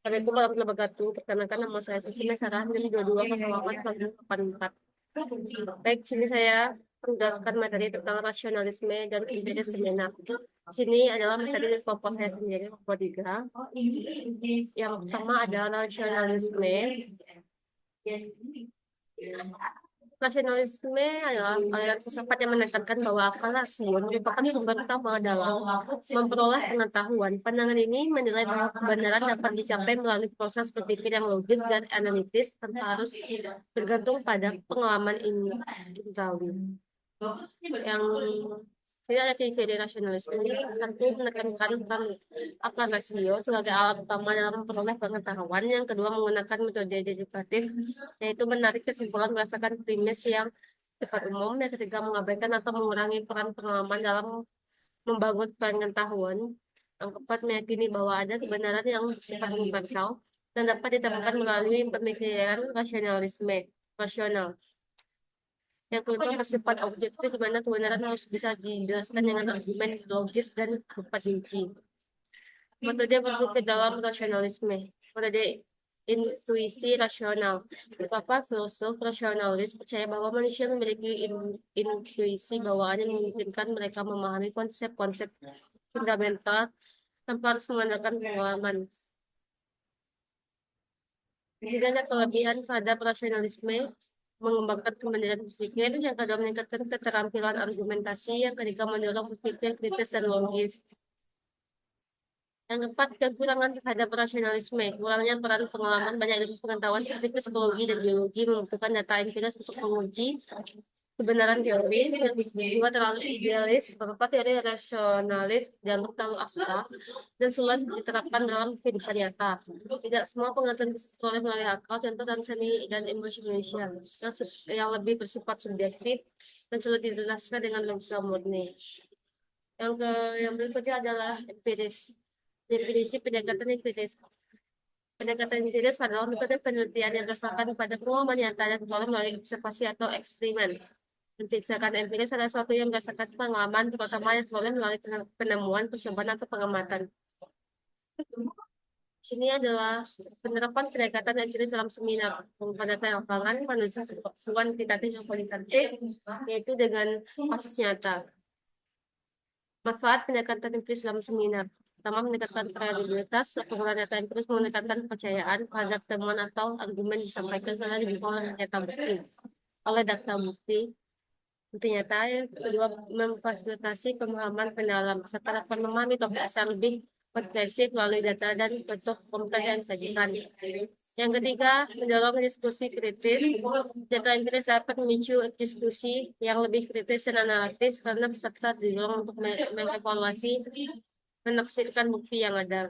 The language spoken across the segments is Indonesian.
Assalamualaikum warahmatullahi wabarakatuh. Perkenalkan nama saya Susina Sarah dari 220884. Baik, sini saya menjelaskan materi tentang rasionalisme dan empiris sejenak. Sini adalah materi dari kelompok saya sendiri, kelompok 3. Yang pertama adalah rasionalisme. Rasionalisme adalah aliran filsafat yang menekankan bahwa akal rasio merupakan sumber utama dalam memperoleh pengetahuan. Pandangan ini menilai bahwa kebenaran dapat dicapai melalui proses berpikir yang logis dan analitis tanpa harus bergantung pada pengalaman indrawi. Yang tidak ada ciri-ciri rasionalisme ini satu menekankan tentang akal rasio sebagai alat utama dalam memperoleh pengetahuan. Yang kedua menggunakan metode deduktif, yaitu menarik kesimpulan berdasarkan premis yang sifat umum. Yang ketiga mengabaikan atau mengurangi peran pengalaman dalam membangun pengetahuan. Yang keempat meyakini bahwa ada kebenaran yang bersifat universal dan dapat ditemukan melalui pemikiran rasional. Yang kelima bersifat objektif, di mana kebenaran harus bisa dijelaskan dengan argumen logis dan berupa rinci. Metode berpikir dalam rasionalisme. Metode intuisi rasional. Beberapa filsuf rasionalis percaya bahwa manusia memiliki intuisi bawaan yang memungkinkan mereka memahami konsep-konsep fundamental tanpa harus mengandalkan pengalaman. Di sini ada kelebihan terhadap rasionalisme, mengembangkan kemandirian berpikir, yang kedua meningkatkan keterampilan argumentasi, yang ketiga mendorong berpikir kritis dan logis. Yang keempat, kekurangan terhadap rasionalisme, kurangnya peran pengalaman, banyak ilmu pengetahuan seperti psikologi dan biologi membutuhkan data empiris untuk menguji kebenaran teori. Yang kedua, terlalu idealis, beberapa teori rasionalis dianggap terlalu abstrak dan sulit diterapkan dalam kehidupan nyata. Tidak semua pengetahuan diperoleh melalui akal, contoh dalam seni dan emosi Indonesia yang lebih bersifat subjektif dan sulit dijelaskan dengan logika murni. Yang berikutnya adalah empiris. Definisi pendekatan empiris. Pendekatan empiris adalah metode penelitian yang berdasarkan pada pengalaman nyata dan diperoleh melalui observasi atau eksperimen. Tindakan empiris adalah sesuatu yang berdasarkan pengalaman, terutama yang diperoleh melalui penemuan, percobaan, atau pengamatan. Sini adalah penerapan pendekatan empiris dalam seminar pengamatan lapangan, analisis kuantitatif dan kualitatif, yaitu dengan kasus nyata. Manfaat pendekatan empiris dalam seminar. Pertama, meningkatkan kredibilitas. Penggunaan data empiris meningkatkan kepercayaan terhadap temuan atau argumen disampaikan karena didukung oleh data bukti. Ternyata yang kedua memfasilitasi pemahaman pendalam serta dapat memahami topik secara lebih komprehensif melalui data dan bentuk komputer yang disajikan. Yang ketiga, mendorong diskusi kritis. Data empiris dapat memicu diskusi yang lebih kritis dan analitis karena peserta didorong untuk mengevaluasi, menafsirkan bukti yang ada.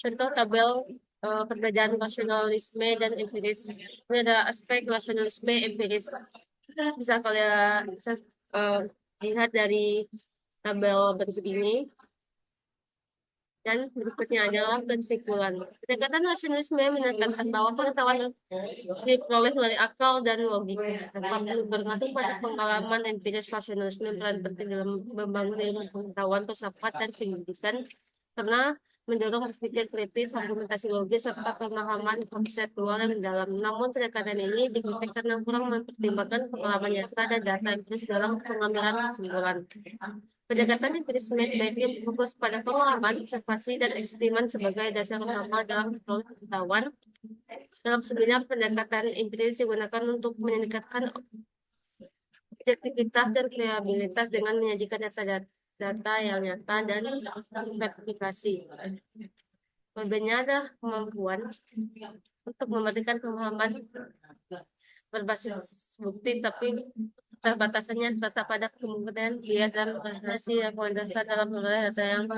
Contoh tabel perbedaan rasionalisme dan empiris. Ini ada aspek rasionalisme empiris. Bisa kalian lihat dari tabel berikut ini. Dan berikutnya adalah kesimpulan. Pendekatan rasionalisme menekankan bahwa pengetahuan diperoleh melalui akal dan logika. Tanpa perlu bergantung pada pengalaman empiris, rasionalisme peran penting dalam membangun ilmu pengetahuan, filsafat, dan pendidikan karena mendorong berpikir kritis, argumentasi logis, serta pemahaman konseptual yang mendalam. Namun pendekatan ini dikritik karena kurang mempertimbangkan pengalaman nyata dan data empiris dalam pengambilan kesimpulan. Pendekatan empirisme sebaiknya fokus pada pengalaman, observasi, dan eksperimen sebagai dasar utama dalam memperoleh pengetahuan. Dalam seminar, pendekatan empiris digunakan untuk meningkatkan objektivitas dan reliabilitas dengan menyajikan data yang nyata dan verifikasi. Kelebihannya adalah kemampuan untuk memberikan pemahaman berbasis bukti, tapi terbatasannya terletak pada kemungkinan bias dan organisasi yang berdasar dalam memperoleh data yang